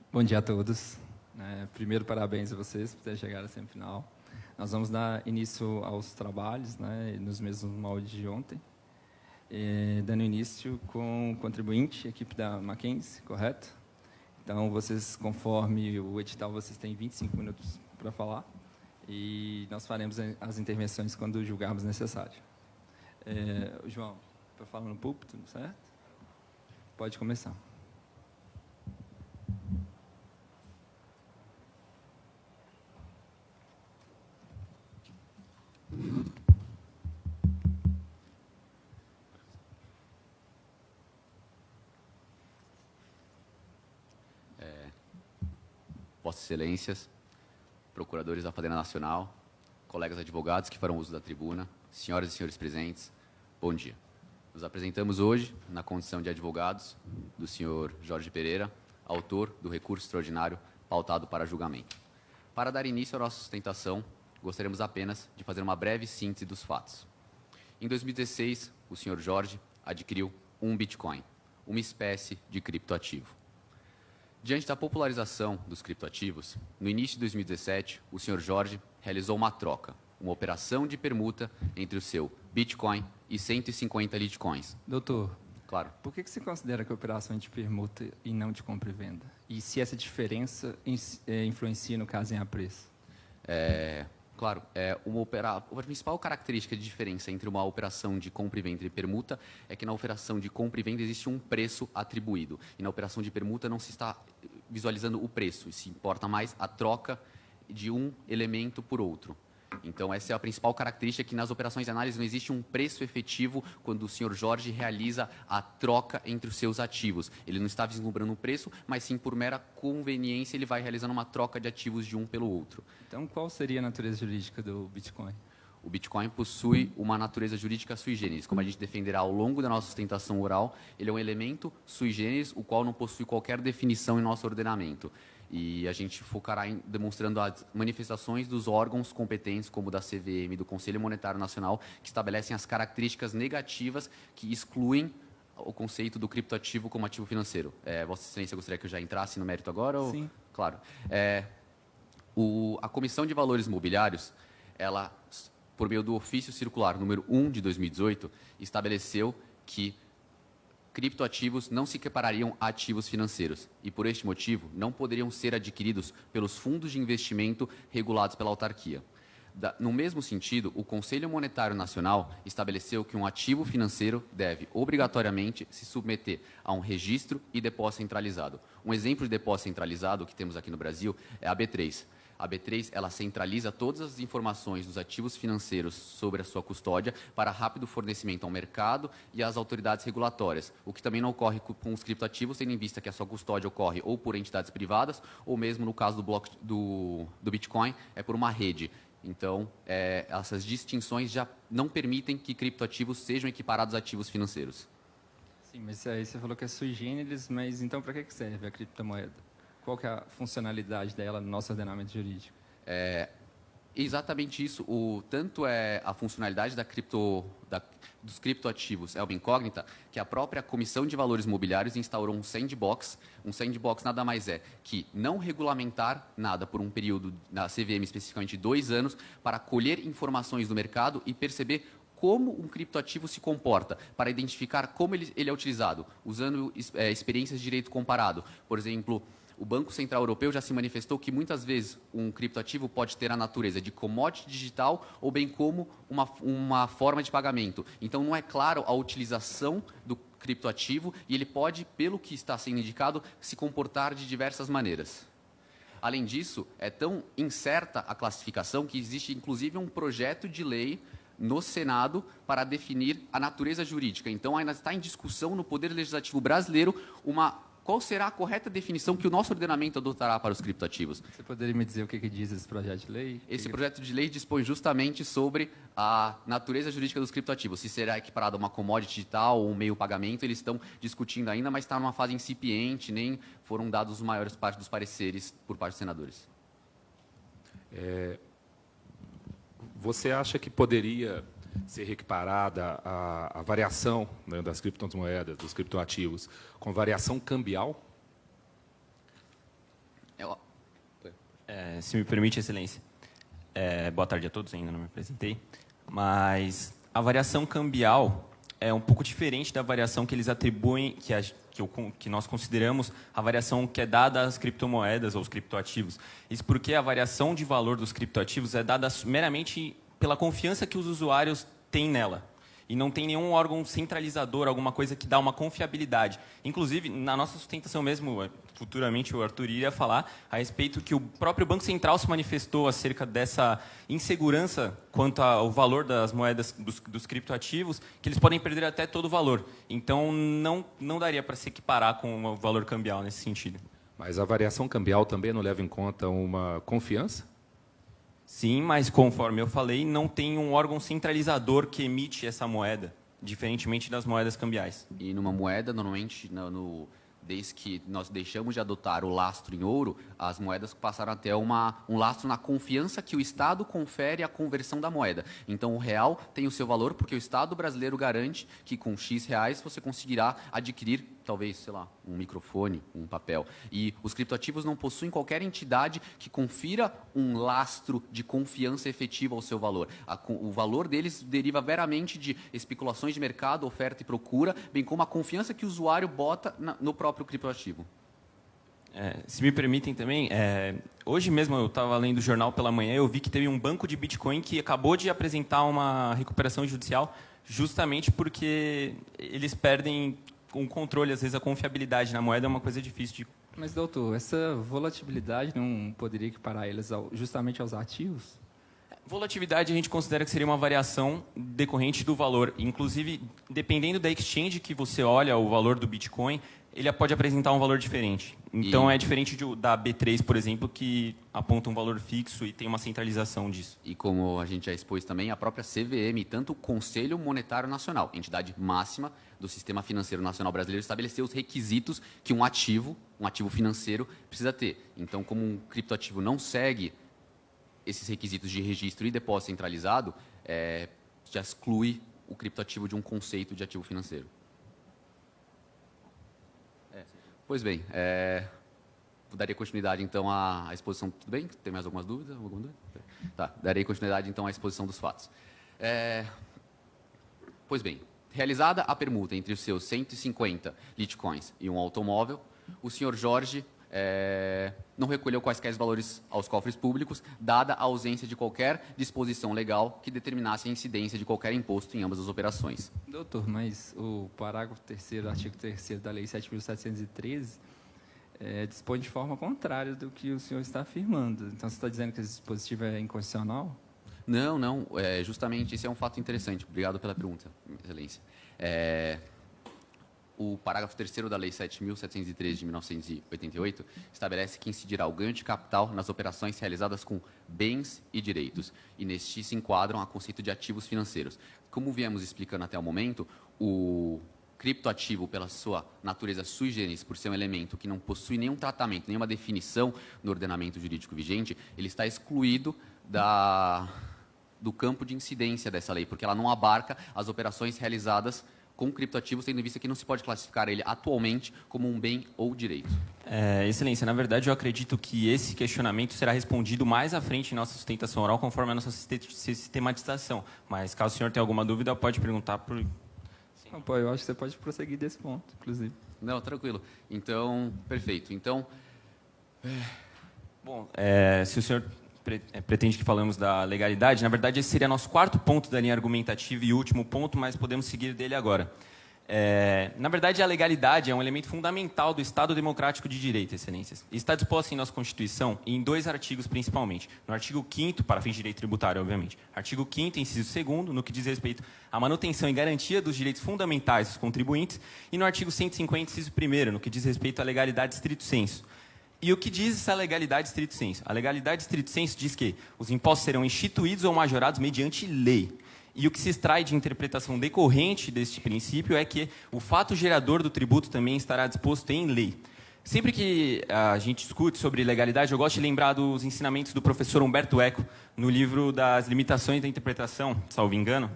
Bom dia a todos. Primeiro, parabéns a vocês por terem chegado à semifinal. Nós vamos dar início aos trabalhos, nos mesmos moldes de ontem. Dando início com o contribuinte, equipe da Mackenzie, correto? Então, vocês, conforme o edital, vocês têm 25 minutos para falar. E nós faremos as intervenções quando julgarmos necessário. João, para falar no púlpito, certo? Pode começar. Vossas Excelências, procuradores da Fazenda Nacional, colegas advogados que farão uso da tribuna, senhoras e senhores presentes, bom dia. Nos apresentamos hoje na condição de advogados do senhor Jorge Pereira, autor do recurso extraordinário pautado para julgamento. Para dar início à nossa sustentação, gostaríamos apenas de fazer uma breve síntese dos fatos. Em 2016, o senhor Jorge adquiriu um Bitcoin, uma espécie de criptoativo. Diante da popularização dos criptoativos, no início de 2017, o senhor Jorge realizou uma troca, uma operação de permuta entre o seu Bitcoin e 150 Litecoins. Doutor, claro. Por que você considera que a operação é de permuta e não de compra e venda? E se essa diferença influencia, no caso, em apreço? Claro, a principal característica de diferença entre uma operação de compra e venda e permuta é que na operação de compra e venda existe um preço atribuído. E na operação de permuta não se está visualizando o preço, se importa mais a troca de um elemento por outro. Então, essa é a principal característica, que nas operações de análise não existe um preço efetivo quando o senhor Jorge realiza a troca entre os seus ativos. Ele não está vislumbrando um preço, mas sim por mera conveniência ele vai realizando uma troca de ativos de um pelo outro. Então, qual seria a natureza jurídica do Bitcoin? O Bitcoin possui uma natureza jurídica sui generis. Como a gente defenderá ao longo da nossa sustentação oral, ele é um elemento sui generis, o qual não possui qualquer definição em nosso ordenamento. E a gente focará em demonstrando as manifestações dos órgãos competentes, como da CVM, do Conselho Monetário Nacional, que estabelecem as características negativas que excluem o conceito do criptoativo como ativo financeiro. Vossa Excelência, gostaria que eu já entrasse no mérito agora? Ou... Sim. Claro. A Comissão de Valores Mobiliários, ela, por meio do ofício circular número 1 de 2018, estabeleceu que criptoativos não se equiparariam a ativos financeiros e, por este motivo, não poderiam ser adquiridos pelos fundos de investimento regulados pela autarquia. No mesmo sentido, o Conselho Monetário Nacional estabeleceu que um ativo financeiro deve, obrigatoriamente, se submeter a um registro e depósito centralizado. Um exemplo de depósito centralizado que temos aqui no Brasil é a B3. A B3, ela centraliza todas as informações dos ativos financeiros sobre a sua custódia para rápido fornecimento ao mercado e às autoridades regulatórias, o que também não ocorre com os criptoativos, tendo em vista que a sua custódia ocorre ou por entidades privadas, ou mesmo no caso do Bitcoin, é por uma rede. Então, essas distinções já não permitem que criptoativos sejam equiparados a ativos financeiros. Sim, mas aí você falou que é sui generis, mas então para que serve a criptomoeda? Qual que é a funcionalidade dela no nosso ordenamento jurídico? Exatamente isso. Tanto é a funcionalidade dos criptoativos é uma incógnita, que a própria Comissão de Valores Mobiliários instaurou um sandbox. Um sandbox nada mais é que não regulamentar nada por um período, na CVM especificamente 2 anos, para colher informações do mercado e perceber como um criptoativo se comporta, para identificar como ele é utilizado, usando experiências de direito comparado. Por exemplo, o Banco Central Europeu já se manifestou que muitas vezes um criptoativo pode ter a natureza de commodity digital ou bem como uma forma de pagamento. Então, não é claro a utilização do criptoativo e ele pode, pelo que está sendo indicado, se comportar de diversas maneiras. Além disso, é tão incerta a classificação que existe, inclusive, um projeto de lei no Senado para definir a natureza jurídica. Então, ainda está em discussão no Poder Legislativo brasileiro qual será a correta definição que o nosso ordenamento adotará para os criptoativos. Você poderia me dizer o que diz esse projeto de lei? Esse projeto de lei dispõe justamente sobre a natureza jurídica dos criptoativos. Se será equiparado a uma commodity digital ou um meio pagamento, eles estão discutindo ainda, mas está numa fase incipiente, nem foram dados os maiores parte dos pareceres por parte dos senadores. Você acha que poderia ser equiparada a variação, né, das criptomoedas, dos criptoativos, com variação cambial? Se me permite, Excelência. Boa tarde a todos, ainda não me apresentei. Mas a variação cambial é um pouco diferente da variação que eles atribuem, que nós consideramos a variação que é dada às criptomoedas ou aos criptoativos. Isso porque a variação de valor dos criptoativos é dada meramente pela confiança que os usuários têm nela. E não tem nenhum órgão centralizador, alguma coisa que dá uma confiabilidade. Inclusive, na nossa sustentação mesmo, futuramente o Arthur iria falar a respeito que o próprio Banco Central se manifestou acerca dessa insegurança quanto ao valor das moedas dos criptoativos, que eles podem perder até todo o valor. Então, não daria para se equiparar com o valor cambial nesse sentido. Mas a variação cambial também não leva em conta uma confiança? Sim, mas conforme eu falei, não tem um órgão centralizador que emite essa moeda, diferentemente das moedas cambiais. E numa moeda, normalmente, desde que nós deixamos de adotar o lastro em ouro, as moedas passaram a ter um lastro na confiança que o Estado confere à conversão da moeda. Então, o real tem o seu valor porque o Estado brasileiro garante que com X reais você conseguirá adquirir, talvez, sei lá, um microfone, um papel. E os criptoativos não possuem qualquer entidade que confira um lastro de confiança efetiva ao seu valor. O valor deles deriva meramente de especulações de mercado, oferta e procura, bem como a confiança que o usuário bota no próprio criptoativo. Se me permitem também, hoje mesmo eu estava lendo o jornal pela manhã, eu vi que teve um banco de Bitcoin que acabou de apresentar uma recuperação judicial justamente porque eles perdem um controle, às vezes a confiabilidade na moeda é uma coisa difícil de... Mas, doutor, essa volatilidade não poderia equiparar eles justamente aos ativos? Volatilidade a gente considera que seria uma variação decorrente do valor. Inclusive, dependendo da exchange que você olha o valor do Bitcoin, ele pode apresentar um valor diferente. Então, é diferente da B3, por exemplo, que aponta um valor fixo e tem uma centralização disso. E como a gente já expôs também, a própria CVM, tanto o Conselho Monetário Nacional, entidade máxima do Sistema Financeiro Nacional Brasileiro, estabeleceu os requisitos que um ativo financeiro, precisa ter. Então, como um criptoativo não segue esses requisitos de registro e depósito centralizado, já exclui o criptoativo de um conceito de ativo financeiro. Pois bem, daria continuidade, então, à exposição. Tudo bem? Tem mais alguma dúvida? Tá, darei continuidade, então, à exposição dos fatos. Pois bem, realizada a permuta entre os seus 150 Litecoins e um automóvel, o senhor Jorge não recolheu quaisquer valores aos cofres públicos, dada a ausência de qualquer disposição legal que determinasse a incidência de qualquer imposto em ambas as operações. Doutor, mas o parágrafo 3º, artigo 3º da Lei 7.713 dispõe de forma contrária do que o senhor está afirmando. Então, você está dizendo que esse dispositivo é inconstitucional? Não. Justamente, esse é um fato interessante. Obrigado pela pergunta, Excelência. O parágrafo 3º da Lei 7.713 de 1988 estabelece que incidirá o ganho de capital nas operações realizadas com bens e direitos, e neste se enquadram a conceito de ativos financeiros. Como viemos explicando até o momento, o criptoativo, pela sua natureza sui generis, por ser um elemento que não possui nenhum tratamento, nenhuma definição no ordenamento jurídico vigente, ele está excluído do campo de incidência dessa lei, porque ela não abarca as operações realizadas com criptoativos, tendo em vista que não se pode classificar ele atualmente como um bem ou direito. Excelência, na verdade eu acredito que esse questionamento será respondido mais à frente em nossa sustentação oral, conforme a nossa sistematização. Mas caso o senhor tenha alguma dúvida, pode perguntar por... Não, pô, eu acho que você pode prosseguir desse ponto, inclusive. Não, tranquilo. Então, perfeito. Então... Bom, se o senhor pretende que falamos da legalidade, na verdade esse seria nosso quarto ponto da linha argumentativa e último ponto, mas podemos seguir dele agora. Na verdade, a legalidade é um elemento fundamental do Estado Democrático de Direito, Excelências. E está disposta em nossa Constituição em 2 artigos, principalmente. No artigo 5º, para fins de direito tributário, obviamente. Artigo 5º, inciso 2º, no que diz respeito à manutenção e garantia dos direitos fundamentais dos contribuintes. E no artigo 150, inciso 1º, no que diz respeito à legalidade stricto sensu. E o que diz essa legalidade stricto sensu? A legalidade stricto sensu diz que os impostos serão instituídos ou majorados mediante lei. E o que se extrai de interpretação decorrente deste princípio é que o fato gerador do tributo também estará disposto em lei. Sempre que a gente discute sobre legalidade, eu gosto de lembrar dos ensinamentos do professor Humberto Eco, no livro das limitações da interpretação, salvo engano,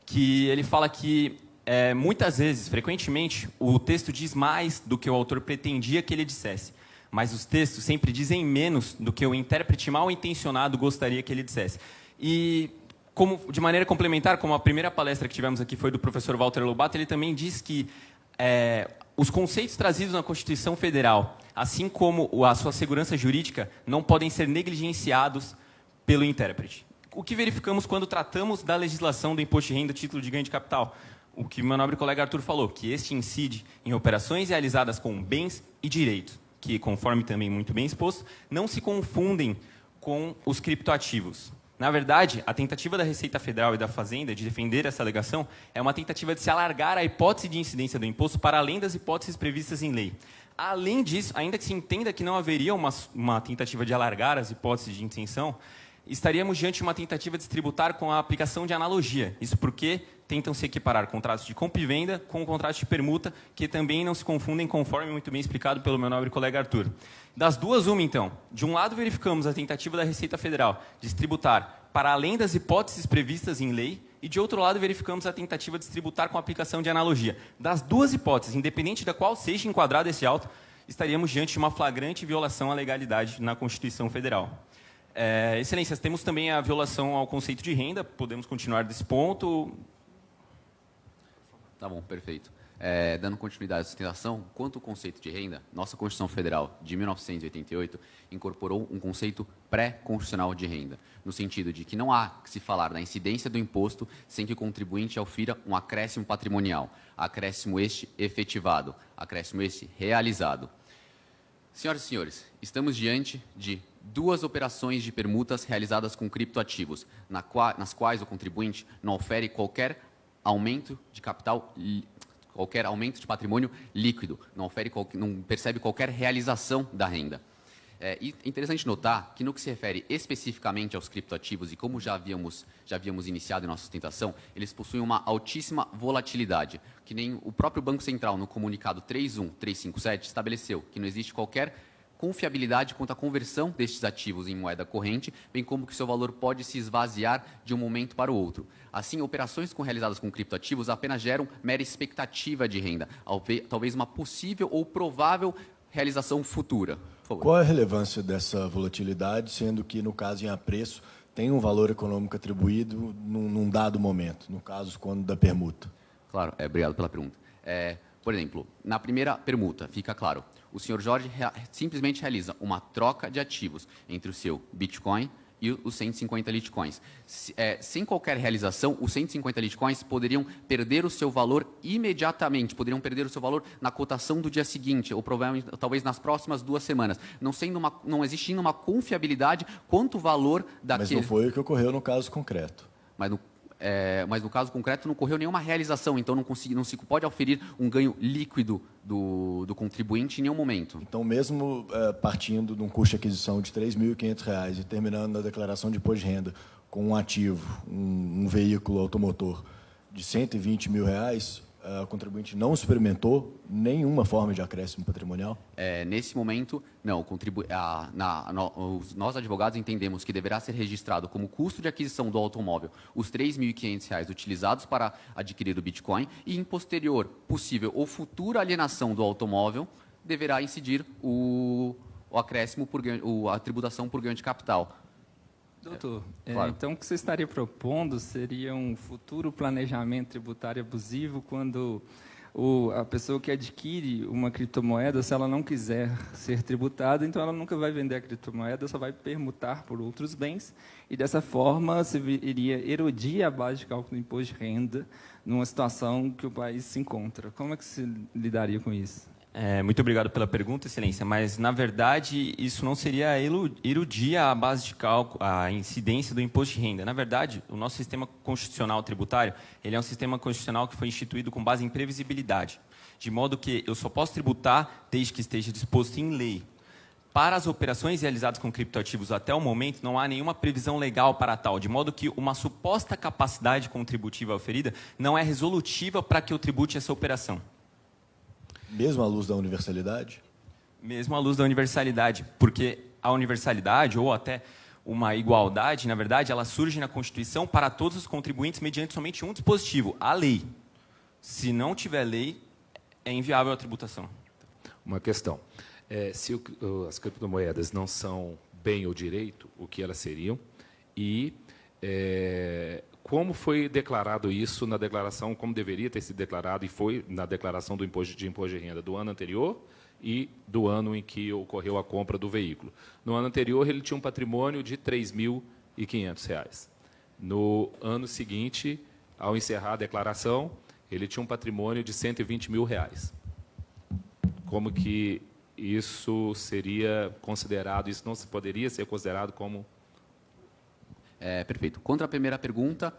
que ele fala que, muitas vezes, frequentemente, o texto diz mais do que o autor pretendia que ele dissesse. mas os textos sempre dizem menos do que o intérprete mal intencionado gostaria que ele dissesse. E, de maneira complementar, como a primeira palestra que tivemos aqui foi do professor Walter Lobato, ele também diz que os conceitos trazidos na Constituição Federal, assim como a sua segurança jurídica, não podem ser negligenciados pelo intérprete. O que verificamos quando tratamos da legislação do imposto de renda, título de ganho de capital? O que o meu nobre colega Arthur falou, que este incide em operações realizadas com bens e direitos, que, conforme também muito bem exposto, não se confundem com os criptoativos. Na verdade, a tentativa da Receita Federal e da Fazenda de defender essa alegação é uma tentativa de se alargar a hipótese de incidência do imposto para além das hipóteses previstas em lei. Além disso, ainda que se entenda que não haveria uma tentativa de alargar as hipóteses de isenção, estaríamos diante de uma tentativa de se tributar com a aplicação de analogia. Isso porque tentam se equiparar contratos de compra e venda com contratos de permuta, que também não se confundem, conforme muito bem explicado pelo meu nobre colega Arthur. Das duas, uma, então. De um lado, verificamos a tentativa da Receita Federal de se tributar para além das hipóteses previstas em lei, e, de outro lado, verificamos a tentativa de se tributar com a aplicação de analogia. Das duas hipóteses, independente da qual seja enquadrado esse auto, estaríamos diante de uma flagrante violação à legalidade na Constituição Federal. Excelências, temos também a violação ao conceito de renda, podemos continuar desse ponto. Tá bom, perfeito. Dando continuidade à sustentação, quanto ao conceito de renda, nossa Constituição Federal de 1988 incorporou um conceito pré-constitucional de renda, no sentido de que não há que se falar da incidência do imposto sem que o contribuinte aufira um acréscimo patrimonial, acréscimo este efetivado, acréscimo este realizado. Senhoras e senhores, estamos diante de duas operações de permutas realizadas com criptoativos, nas quais o contribuinte não ofere qualquer aumento de capital, qualquer aumento de patrimônio líquido, não percebe qualquer realização da renda. E é interessante notar que, no que se refere especificamente aos criptoativos, e como já havíamos iniciado em nossa sustentação, eles possuem uma altíssima volatilidade, que nem o próprio Banco Central, no comunicado 31357, estabeleceu que não existe qualquer confiabilidade quanto à conversão destes ativos em moeda corrente, bem como que seu valor pode se esvaziar de um momento para o outro. Assim, operações realizadas com criptoativos apenas geram mera expectativa de renda, talvez uma possível ou provável realização futura. Por favor. Qual é a relevância dessa volatilidade, sendo que, no caso em apreço, tem um valor econômico atribuído num dado momento, no caso, quando da permuta? Claro, obrigado pela pergunta. Por exemplo, na primeira permuta, fica claro, o senhor Jorge simplesmente realiza uma troca de ativos entre o seu Bitcoin e os 150 Litecoins. Sem qualquer realização, os 150 Litecoins poderiam perder o seu valor imediatamente, poderiam perder o seu valor na cotação do dia seguinte, ou provavelmente, talvez nas próximas 2 semanas, não existindo uma confiabilidade quanto o valor daquele... Mas não foi o que ocorreu no caso concreto. Mas no caso concreto não ocorreu nenhuma realização, então não se pode auferir um ganho líquido do contribuinte em nenhum momento. Então, mesmo partindo de um custo de aquisição de R$ 3.500 e terminando na declaração de imposto de renda com um ativo, um veículo automotor de R$ 120 mil, o contribuinte não experimentou nenhuma forma de acréscimo patrimonial? Nesse momento, não. Nós, advogados, entendemos que deverá ser registrado como custo de aquisição do automóvel os R$ 3.500 utilizados para adquirir o Bitcoin e, em posterior possível ou futura alienação do automóvel, deverá incidir o acréscimo, a tributação por ganho de capital. Doutor, claro. Então o que você estaria propondo seria um futuro planejamento tributário abusivo quando a pessoa que adquire uma criptomoeda, se ela não quiser ser tributada, então ela nunca vai vender a criptomoeda, só vai permutar por outros bens, e dessa forma se iria erodir a base de cálculo do imposto de renda numa situação que o país se encontra. Como é que se lidaria com isso? Muito obrigado pela pergunta, Excelência, mas, na verdade, isso não seria erudir a base de cálculo, a incidência do imposto de renda. Na verdade, o nosso sistema constitucional tributário, ele é um sistema constitucional que foi instituído com base em previsibilidade, de modo que eu só posso tributar desde que esteja disposto em lei. Para as operações realizadas com criptoativos até o momento, não há nenhuma previsão legal para tal, de modo que uma suposta capacidade contributiva oferida não é resolutiva para que eu tribute essa operação. Mesmo à luz da universalidade? Mesmo à luz da universalidade, porque a universalidade ou até uma igualdade, na verdade, ela surge na Constituição para todos os contribuintes mediante somente um dispositivo, a lei. Se não tiver lei, é inviável a tributação. Uma questão. Se as criptomoedas não são bem ou direito, o que elas seriam? E como foi declarado isso na declaração, como deveria ter sido declarado e foi na declaração do imposto de renda do ano anterior e do ano em que ocorreu a compra do veículo? No ano anterior, ele tinha um patrimônio de R$ 3.500. No ano seguinte, ao encerrar a declaração, ele tinha um patrimônio de R$ 120 mil. Como que isso seria considerado, isso não se poderia ser considerado como... Perfeito. Contra a primeira pergunta,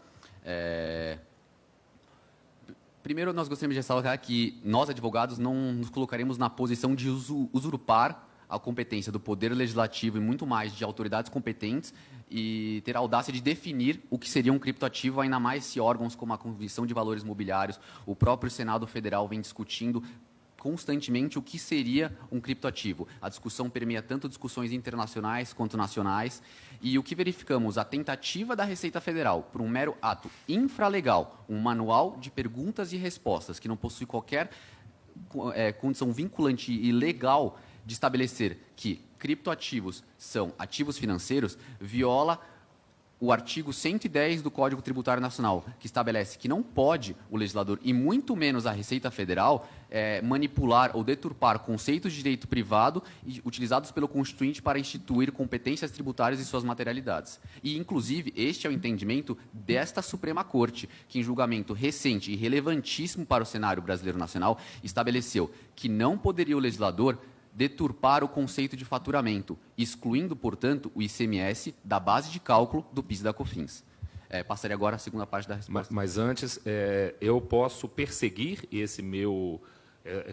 primeiro nós gostaríamos de ressaltar que nós, advogados, não nos colocaremos na posição de usurpar a competência do Poder Legislativo e muito mais de autoridades competentes e ter a audácia de definir o que seria um criptoativo, ainda mais se órgãos como a Comissão de Valores Mobiliários, o próprio Senado Federal vem discutindo constantemente o que seria um criptoativo. A discussão permeia tanto discussões internacionais quanto nacionais. E o que verificamos? A tentativa da Receita Federal, por um mero ato infralegal, um manual de perguntas e respostas que não possui qualquer condição vinculante e legal de estabelecer que criptoativos são ativos financeiros, viola o artigo 110 do Código Tributário Nacional, que estabelece que não pode o legislador, e muito menos a Receita Federal, manipular ou deturpar conceitos de direito privado utilizados pelo Constituinte para instituir competências tributárias e suas materialidades. E, inclusive, este é o entendimento desta Suprema Corte, que, em julgamento recente e relevantíssimo para o cenário brasileiro nacional, estabeleceu que não poderia o legislador deturpar o conceito de faturamento, excluindo, portanto, o ICMS da base de cálculo do PIS e da COFINS. Passaria agora a segunda parte da resposta. Mas antes, eu posso perseguir esse meu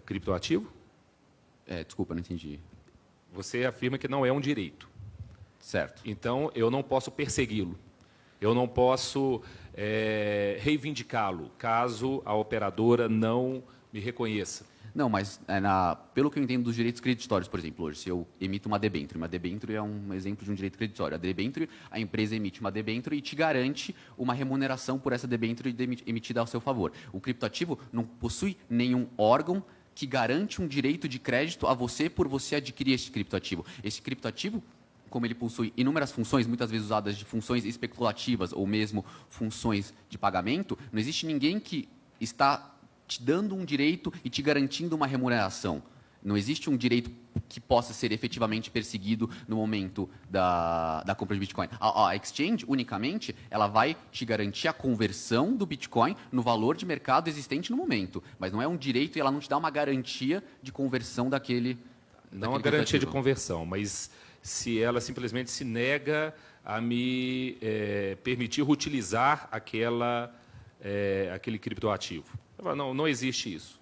criptoativo? Desculpa, não entendi. Você afirma que não é um direito. Certo. Então, eu não posso persegui-lo. Eu não posso reivindicá-lo, caso a operadora não me reconheça. Não, mas pelo que eu entendo dos direitos creditórios, por exemplo, hoje, se eu emito uma debênture é um exemplo de um direito creditório. A debênture, a empresa emite uma debênture e te garante uma remuneração por essa debênture emitida ao seu favor. O criptoativo não possui nenhum órgão que garante um direito de crédito a você por você adquirir este criptoativo. Esse criptoativo, como ele possui inúmeras funções, muitas vezes usadas de funções especulativas ou mesmo funções de pagamento, não existe ninguém que está te dando um direito e te garantindo uma remuneração. Não existe um direito que possa ser efetivamente perseguido no momento da compra de Bitcoin. A exchange, unicamente, ela vai te garantir a conversão do Bitcoin no valor de mercado existente no momento. Mas não é um direito e ela não te dá uma garantia de conversão daquele... Não a garantia de conversão, mas se ela simplesmente se nega a me permitir utilizar aquele criptoativo. Não existe isso.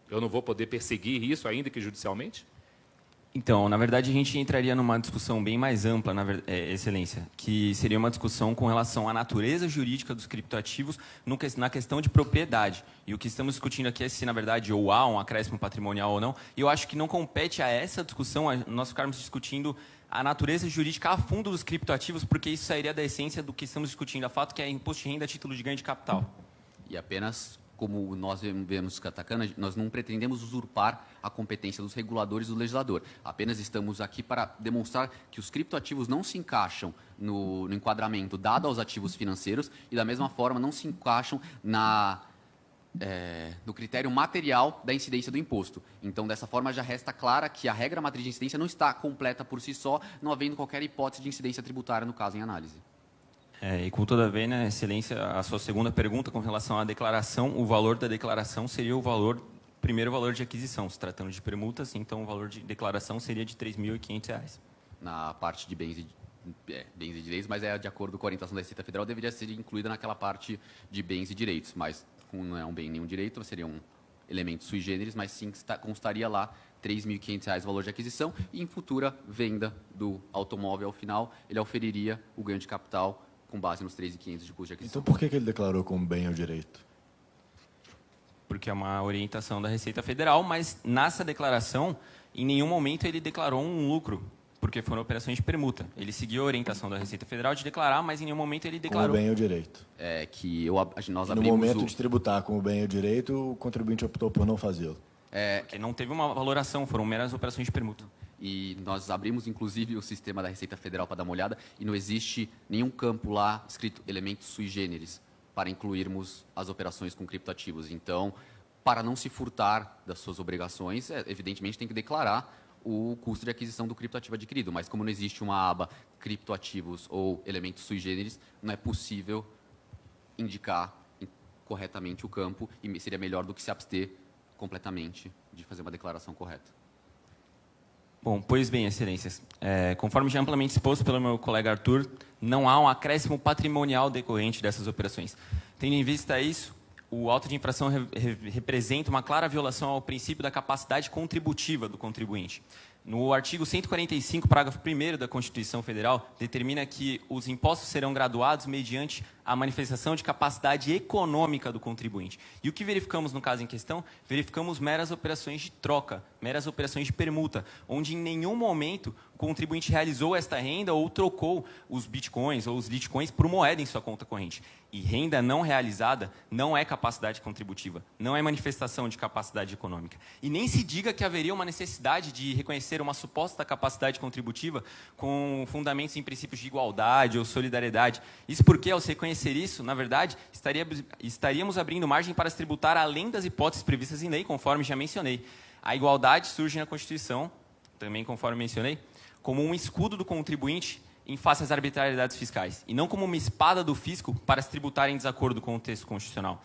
Eu não vou poder perseguir isso, ainda que judicialmente? Então, na verdade, a gente entraria numa discussão bem mais ampla, Excelência, que seria uma discussão com relação à natureza jurídica dos criptoativos na questão de propriedade. E o que estamos discutindo aqui é se, na verdade, ou há um acréscimo patrimonial ou não. E eu acho que não compete a essa discussão nós ficarmos discutindo a natureza jurídica a fundo dos criptoativos, porque isso sairia da essência do que estamos discutindo, a fato que é imposto de renda a título de ganho de capital. E apenas... como nós vemos atacando, nós não pretendemos usurpar a competência dos reguladores do legislador. Apenas estamos aqui para demonstrar que os criptoativos não se encaixam no enquadramento dado aos ativos financeiros e, da mesma forma, não se encaixam no critério material da incidência do imposto. Então, dessa forma, já resta clara que a regra matriz de incidência não está completa por si só, não havendo qualquer hipótese de incidência tributária no caso em análise. E com toda vez, né, Excelência, a sua segunda pergunta com relação à declaração, o valor da declaração seria o primeiro valor de aquisição. Se tratando de permutas, então o valor de declaração seria de R$ 3.500. Na parte de bens e direitos, mas de acordo com a orientação da Receita Federal, deveria ser incluída naquela parte de bens e direitos. Mas, como não é um bem nem um direito, seria um elemento sui generis, mas sim constaria lá R$ 3.500 valor de aquisição e, em futura venda do automóvel ao final, ele auferiria o ganho de capital com base nos 3.500 de custo de aquisição. Então, por que ele declarou como bem ou direito? Porque é uma orientação da Receita Federal, mas nessa declaração, em nenhum momento ele declarou um lucro, porque foram operações de permuta. Ele seguiu a orientação da Receita Federal de declarar, mas em nenhum momento ele declarou. Como bem ou direito. Nós no momento de tributar como bem ou direito, o contribuinte optou por não fazê-lo. Porque não teve uma valoração, foram meras operações de permuta. E nós abrimos, inclusive, o sistema da Receita Federal para dar uma olhada e não existe nenhum campo lá escrito elementos sui generis para incluirmos as operações com criptoativos. Então, para não se furtar das suas obrigações, evidentemente tem que declarar o custo de aquisição do criptoativo adquirido. Mas como não existe uma aba criptoativos ou elementos sui generis, não é possível indicar corretamente o campo e seria melhor do que se abster completamente de fazer uma declaração correta. Bom, pois bem, excelências. Conforme já amplamente exposto pelo meu colega Arthur, não há um acréscimo patrimonial decorrente dessas operações. Tendo em vista isso, o auto de infração representa uma clara violação ao princípio da capacidade contributiva do contribuinte. No artigo 145, parágrafo 1º da Constituição Federal, determina que os impostos serão graduados mediante a manifestação de capacidade econômica do contribuinte. E o que verificamos no caso em questão? Verificamos meras operações de troca, meras operações de permuta, onde em nenhum momento o contribuinte realizou esta renda ou trocou os bitcoins ou os litecoins por moeda em sua conta corrente. E renda não realizada não é capacidade contributiva, não é manifestação de capacidade econômica. E nem se diga que haveria uma necessidade de reconhecer uma suposta capacidade contributiva com fundamentos em princípios de igualdade ou solidariedade. Isso porque, ao se reconhecer isso, na verdade, estaríamos abrindo margem para se tributar além das hipóteses previstas em lei, conforme já mencionei. A igualdade surge na Constituição, também conforme mencionei, como um escudo do contribuinte em face às arbitrariedades fiscais, e não como uma espada do fisco para se tributar em desacordo com o texto constitucional.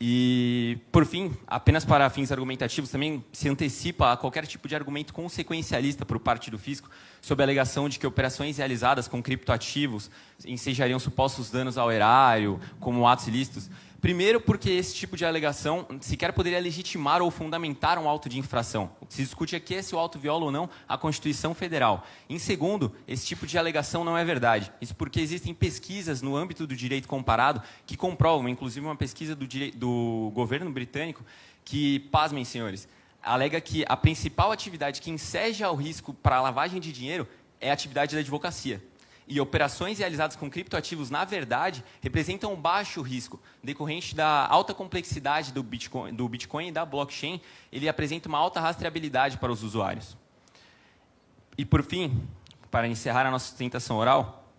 E, por fim, apenas para fins argumentativos, também se antecipa a qualquer tipo de argumento consequencialista por parte do fisco, sob a alegação de que operações realizadas com criptoativos ensejariam supostos danos ao erário, como atos ilícitos. Primeiro, porque esse tipo de alegação sequer poderia legitimar ou fundamentar um auto de infração. O que se discute aqui é se o auto viola ou não a Constituição Federal. Em segundo, esse tipo de alegação não é verdade. Isso porque existem pesquisas no âmbito do direito comparado que comprovam, inclusive uma pesquisa do governo britânico, que, pasmem, senhores, alega que a principal atividade que enseja o risco para a lavagem de dinheiro é a atividade da advocacia. E operações realizadas com criptoativos, na verdade, representam um baixo risco, decorrente da alta complexidade do Bitcoin e da blockchain. Ele apresenta uma alta rastreabilidade para os usuários. E, por fim, para encerrar a nossa sustentação oral,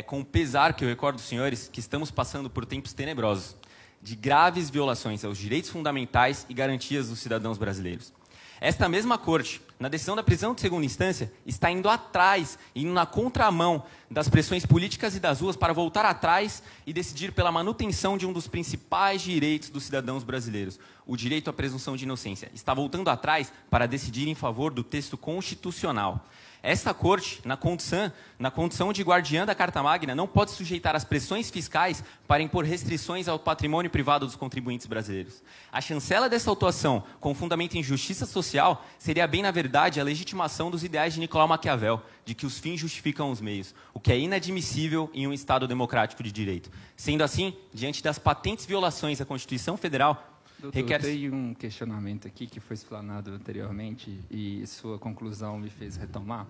com o pesar que eu recordo aos senhores que estamos passando por tempos tenebrosos, de graves violações aos direitos fundamentais e garantias dos cidadãos brasileiros. Esta mesma corte, na decisão da prisão de segunda instância, está indo atrás, indo na contramão das pressões políticas e das ruas para voltar atrás e decidir pela manutenção de um dos principais direitos dos cidadãos brasileiros, o direito à presunção de inocência. Está voltando atrás para decidir em favor do texto constitucional. Esta corte, na condição de guardiã da Carta Magna, não pode sujeitar as pressões fiscais para impor restrições ao patrimônio privado dos contribuintes brasileiros. A chancela dessa autuação, com fundamento em justiça social, seria bem, na verdade, a legitimação dos ideais de Nicolau Maquiavel, de que os fins justificam os meios, o que é inadmissível em um Estado democrático de direito. Sendo assim, diante das patentes violações à Constituição Federal, Doutor, tem um questionamento aqui que foi explanado anteriormente e sua conclusão me fez retomar.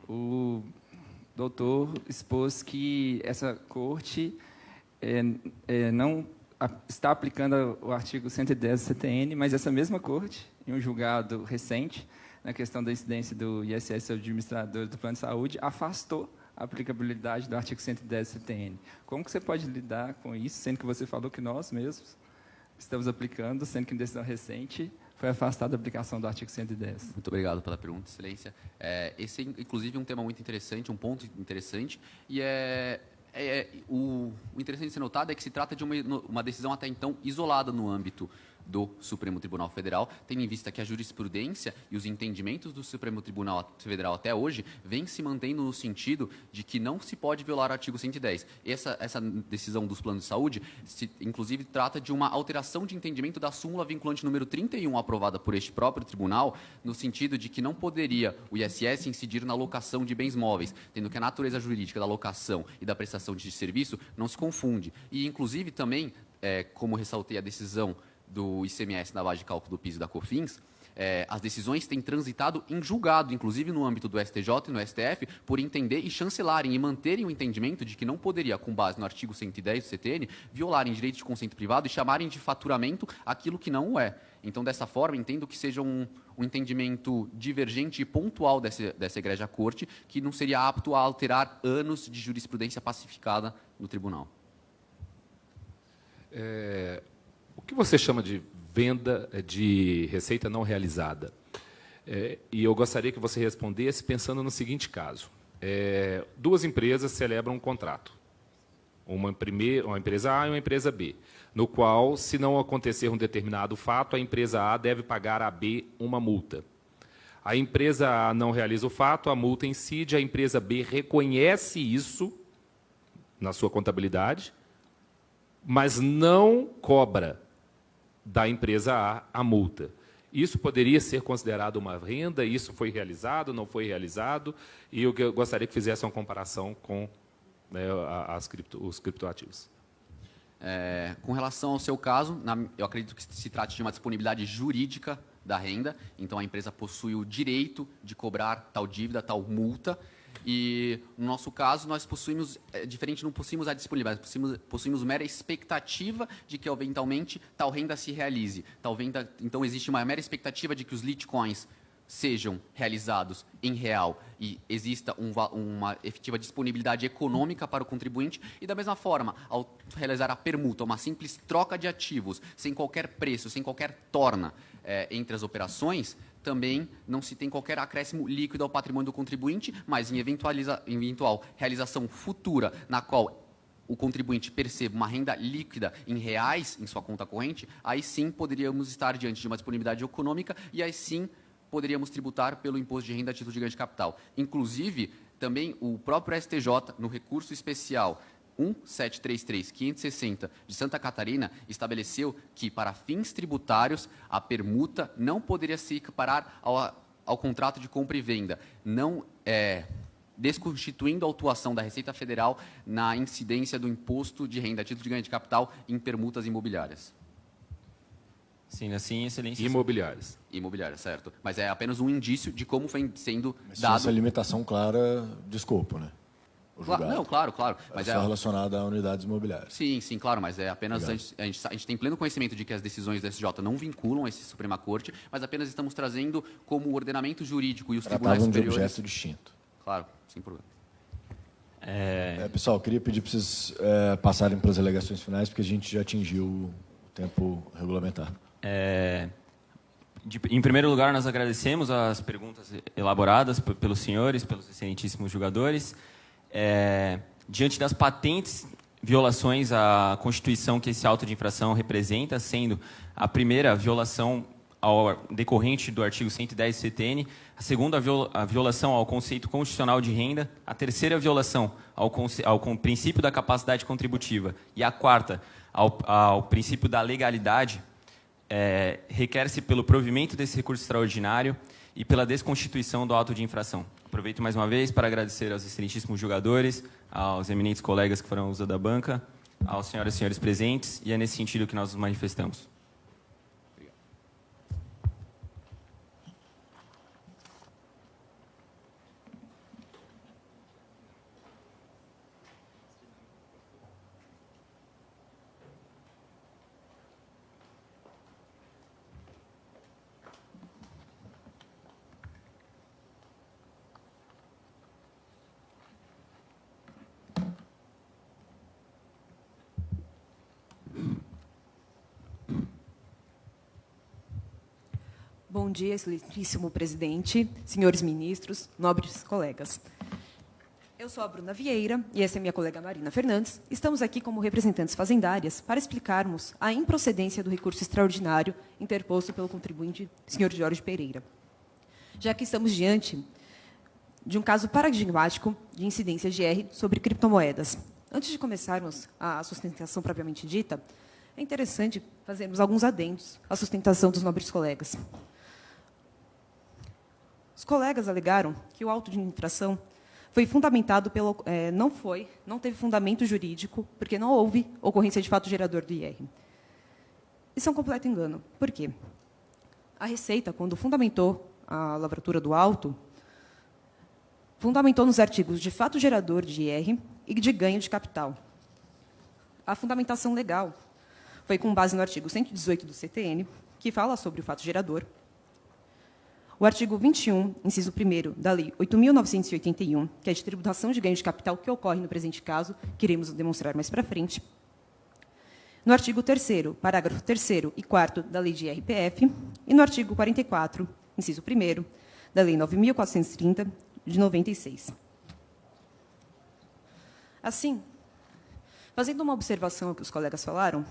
O doutor expôs que essa corte não está aplicando o artigo 110 do CTN, mas essa mesma corte, em um julgado recente, na questão da incidência do ISS administrador do plano de saúde, afastou a aplicabilidade do artigo 110 do CTN. Como que você pode lidar com isso, sendo que você falou que nós mesmos estamos aplicando, sendo que em decisão recente foi afastada a aplicação do artigo 110. Muito obrigado pela pergunta, excelência. Esse é, inclusive, um tema muito interessante, um ponto interessante, e o interessante de ser notado é que se trata de uma decisão até então isolada no âmbito do Supremo Tribunal Federal, tendo em vista que a jurisprudência e os entendimentos do Supremo Tribunal Federal até hoje vêm se mantendo no sentido de que não se pode violar o artigo 110. Essa decisão dos planos de saúde, inclusive, trata de uma alteração de entendimento da súmula vinculante número 31, aprovada por este próprio tribunal, no sentido de que não poderia o ISS incidir na locação de bens móveis, tendo que a natureza jurídica da locação e da prestação de serviço não se confunde. E, inclusive, também, como ressaltei a decisão do ICMS na base de cálculo do PIS e da COFINS, as decisões têm transitado em julgado, inclusive no âmbito do STJ e no STF, por entender e chancelarem e manterem o entendimento de que não poderia, com base no artigo 110 do CTN, violarem direitos de consciente privado e chamarem de faturamento aquilo que não o é. Então, dessa forma, entendo que seja um entendimento divergente e pontual dessa egrégia corte, que não seria apto a alterar anos de jurisprudência pacificada no tribunal. O que você chama de venda de receita não realizada? E eu gostaria que você respondesse pensando no seguinte caso. Duas empresas celebram um contrato. Uma empresa A e uma empresa B, no qual, se não acontecer um determinado fato, a empresa A deve pagar a B uma multa. A empresa A não realiza o fato, a multa incide, a empresa B reconhece isso na sua contabilidade, mas não cobra da empresa A multa. Isso poderia ser considerado uma renda? Isso foi realizado, não foi realizado? E eu gostaria que fizesse uma comparação com os criptoativos. Com relação ao seu caso, eu acredito que se trate de uma disponibilidade jurídica da renda, então a empresa possui o direito de cobrar tal dívida, tal multa, e no nosso caso nós possuímos, diferente, não possuímos a disponibilidade, possuímos mera expectativa de que eventualmente tal renda se realize. Então existe uma mera expectativa de que os Litecoins sejam realizados em real e exista uma efetiva disponibilidade econômica para o contribuinte, e da mesma forma, ao realizar a permuta, uma simples troca de ativos, sem qualquer preço, sem qualquer torna entre as operações, também não se tem qualquer acréscimo líquido ao patrimônio do contribuinte, mas em eventual realização futura, na qual o contribuinte perceba uma renda líquida em reais em sua conta corrente, aí sim poderíamos estar diante de uma disponibilidade econômica e aí sim poderíamos tributar pelo imposto de renda a título de ganho de capital. Inclusive, também o próprio STJ, no recurso especial 1733-560 de Santa Catarina, estabeleceu que, para fins tributários, a permuta não poderia se equiparar ao contrato de compra e venda, não desconstituindo a atuação da Receita Federal na incidência do imposto de renda a título de ganho de capital em permutas imobiliárias. Sim, assim, excelência. Imobiliárias. Imobiliárias, certo. Mas é apenas um indício de como vem sendo dado... Essa limitação clara de escopo, né? Não, claro. Mas só relacionada a unidades imobiliárias. Sim, claro, mas é apenas... A gente tem pleno conhecimento de que as decisões do STJ não vinculam esse Suprema Corte, mas apenas estamos trazendo como o ordenamento jurídico e os tribunais superiores... de objeto distinto. Claro, sem problema. Pessoal, eu queria pedir para vocês passarem pelas alegações finais, porque a gente já atingiu o tempo regulamentar. Em primeiro lugar, nós agradecemos as perguntas elaboradas pelos senhores, pelos excelentíssimos julgadores. Diante das patentes violações à Constituição que esse auto de infração representa, sendo a primeira violação decorrente do artigo 110 do CTN, a segunda a violação ao conceito constitucional de renda, a terceira violação ao princípio da capacidade contributiva e a quarta ao princípio da legalidade, requer-se pelo provimento desse recurso extraordinário e pela desconstituição do auto de infração. Aproveito mais uma vez para agradecer aos excelentíssimos julgadores, aos eminentes colegas que foram uso da banca, aos senhoras e senhores presentes, e é nesse sentido que nós nos manifestamos. Bom dia, excelentíssimo presidente, senhores ministros, nobres colegas. Eu sou a Bruna Vieira e essa é minha colega Marina Fernandes. Estamos aqui como representantes fazendárias para explicarmos a improcedência do recurso extraordinário interposto pelo contribuinte senhor Jorge Pereira, já que estamos diante de um caso paradigmático de incidência de R sobre criptomoedas. Antes de começarmos a sustentação propriamente dita, é interessante fazermos alguns adendos à sustentação dos nobres colegas. Os colegas alegaram que o auto de infração foi fundamentado não teve fundamento jurídico, porque não houve ocorrência de fato gerador do IR. Isso é um completo engano. Por quê? A Receita, quando fundamentou a lavratura do auto, fundamentou nos artigos de fato gerador de IR e de ganho de capital. A fundamentação legal foi com base no artigo 118 do CTN, que fala sobre o fato gerador, o artigo 21, inciso 1º da Lei 8.981, que é de tributação de ganho de capital que ocorre no presente caso, que iremos demonstrar mais para frente, no artigo 3º, parágrafo 3º e 4º da Lei de IRPF, e no artigo 44, inciso 1º, da Lei 9.430, de 96. Assim, fazendo uma observação ao que os colegas falaram,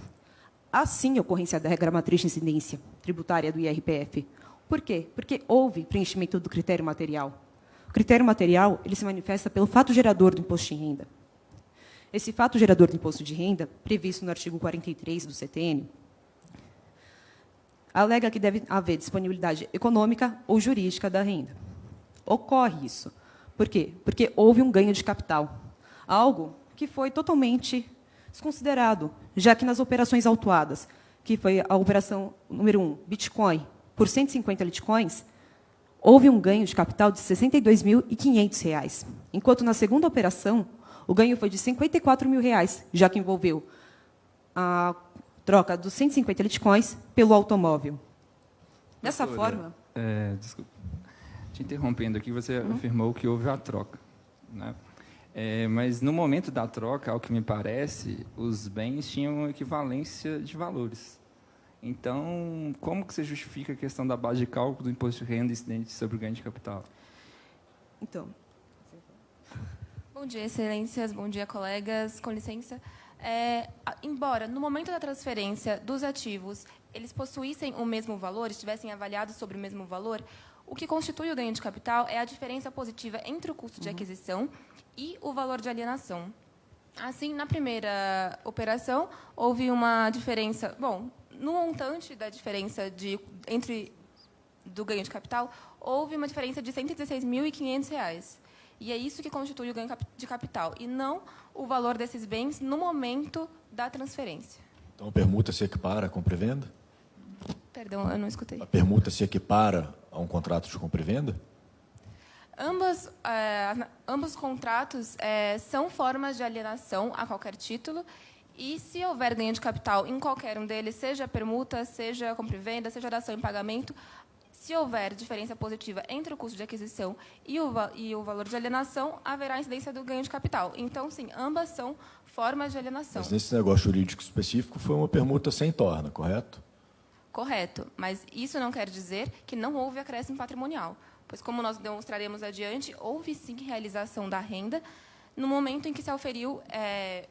há sim ocorrência da regra matriz de incidência tributária do IRPF. Por quê? Porque houve preenchimento do critério material. O critério material ele se manifesta pelo fato gerador do imposto de renda. Esse fato gerador do imposto de renda, previsto no artigo 43 do CTN, alega que deve haver disponibilidade econômica ou jurídica da renda. Ocorre isso. Por quê? Porque houve um ganho de capital, algo que foi totalmente desconsiderado, já que nas operações autuadas, que foi a operação número 1, Bitcoin, por 150 Litecoins, houve um ganho de capital de R$ 62.500, enquanto na segunda operação, o ganho foi de R$ 54.000, já que envolveu a troca dos 150 Litecoins pelo automóvel. Dessa forma... Desculpa. Te interrompendo aqui, você afirmou que houve a troca, né? Mas, no momento da troca, ao que me parece, os bens tinham equivalência de valores. Então, como que você justifica a questão da base de cálculo do imposto de renda incidente sobre o ganho de capital? Então, bom dia, excelências. Bom dia, colegas. Com licença. Embora, no momento da transferência dos ativos, eles possuíssem o mesmo valor, estivessem avaliados sobre o mesmo valor, o que constitui o ganho de capital é a diferença positiva entre o custo de aquisição e o valor de alienação. Assim, na primeira operação, houve uma diferença... Bom, no montante da diferença do ganho de capital, houve uma diferença de R$ 116.500. E é isso que constitui o ganho de capital, e não o valor desses bens no momento da transferência. Então, a permuta se equipara à compra e venda? Perdão, eu não escutei. A permuta se equipara a um contrato de compra e venda? Ambos contratos são formas de alienação a qualquer título, e se houver ganho de capital em qualquer um deles, seja permuta, seja compra e venda, seja dação em pagamento, se houver diferença positiva entre o custo de aquisição e o valor de alienação, haverá incidência do ganho de capital. Então, sim, ambas são formas de alienação. Mas nesse negócio jurídico específico foi uma permuta sem torna, correto? Correto, mas isso não quer dizer que não houve acréscimo patrimonial, pois, como nós demonstraremos adiante, houve sim realização da renda no momento em que se auferiu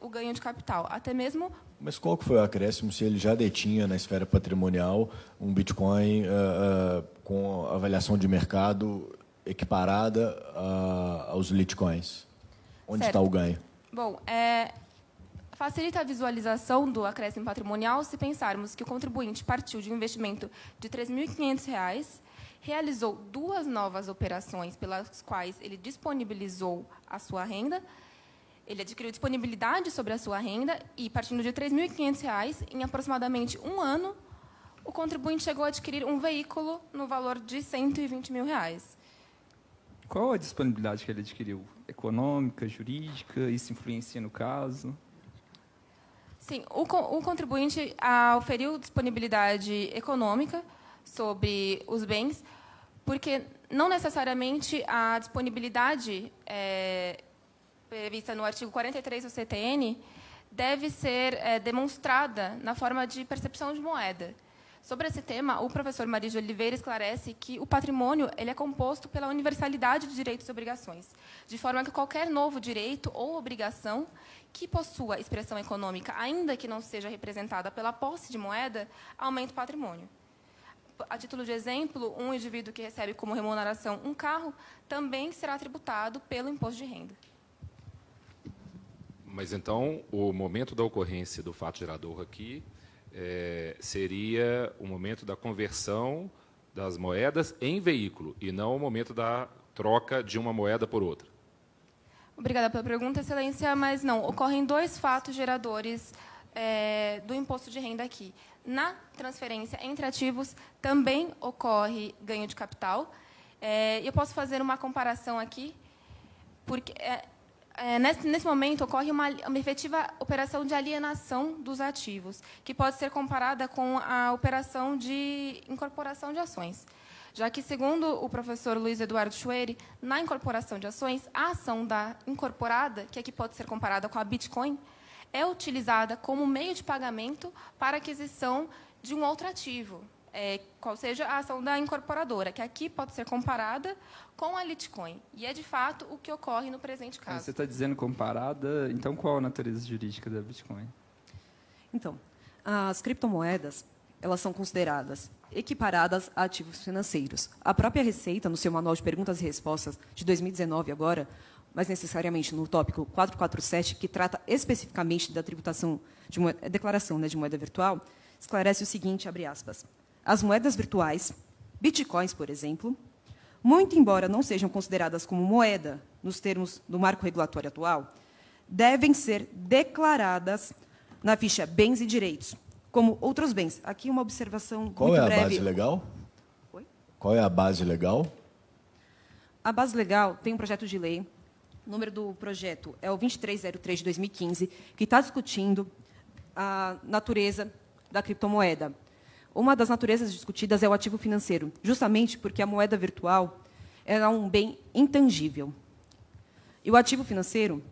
o ganho de capital, até mesmo... Mas qual que foi o acréscimo se ele já detinha na esfera patrimonial um Bitcoin com avaliação de mercado equiparada aos Litecoins? Onde está o ganho? Bom, facilita a visualização do acréscimo patrimonial se pensarmos que o contribuinte partiu de um investimento de R$ 3.500, realizou 2 novas operações pelas quais ele disponibilizou a sua renda, ele adquiriu disponibilidade sobre a sua renda e, partindo de R$ 3.500, em aproximadamente 1 ano, o contribuinte chegou a adquirir um veículo no valor de R$ 120.000. Qual a disponibilidade que ele adquiriu? Econômica, jurídica? Isso influencia no caso? Sim, o contribuinte oferiu disponibilidade econômica sobre os bens, porque não necessariamente a disponibilidade prevista no artigo 43 do CTN deve ser demonstrada na forma de percepção de moeda. Sobre esse tema, o professor Maria de Oliveira esclarece que o patrimônio ele é composto pela universalidade de direitos e obrigações, de forma que qualquer novo direito ou obrigação que possua expressão econômica, ainda que não seja representada pela posse de moeda, aumenta o patrimônio. A título de exemplo, um indivíduo que recebe como remuneração um carro também será tributado pelo imposto de renda. Mas, então, o momento da ocorrência do fato gerador aqui seria o momento da conversão das moedas em veículo, e não o momento da troca de uma moeda por outra. Obrigada pela pergunta, excelência, mas não, ocorrem 2 fatos geradores do imposto de renda aqui. na transferência entre ativos também ocorre ganho de capital. Eu posso fazer uma comparação aqui, porque nesse momento ocorre uma efetiva operação de alienação dos ativos, que pode ser comparada com a operação de incorporação de ações. Já que, segundo o professor Luiz Eduardo Schwery, na incorporação de ações, a ação da incorporada, que aqui pode ser comparada com a Bitcoin, é utilizada como meio de pagamento para aquisição de um outro ativo, qual seja a ação da incorporadora, que aqui pode ser comparada com a Litecoin. E é, de fato, o que ocorre no presente caso. Você está dizendo comparada, então qual a natureza jurídica da Bitcoin? Então, as criptomoedas, elas são consideradas equiparadas a ativos financeiros. A própria Receita, no seu Manual de Perguntas e Respostas de 2019 agora, mas necessariamente no tópico 447, que trata especificamente da tributação de declaração, né, de moeda virtual, esclarece o seguinte, abre aspas, as moedas virtuais, bitcoins, por exemplo, muito embora não sejam consideradas como moeda nos termos do marco regulatório atual, devem ser declaradas na ficha bens e direitos, como outros bens. Aqui uma observação muito breve. Qual é a base legal? Oi? Qual é a base legal? A base legal tem um projeto de lei, o número do projeto é o 2303 de 2015, que está discutindo a natureza da criptomoeda. Uma das naturezas discutidas é o ativo financeiro, justamente porque a moeda virtual é um bem intangível. E o ativo financeiro...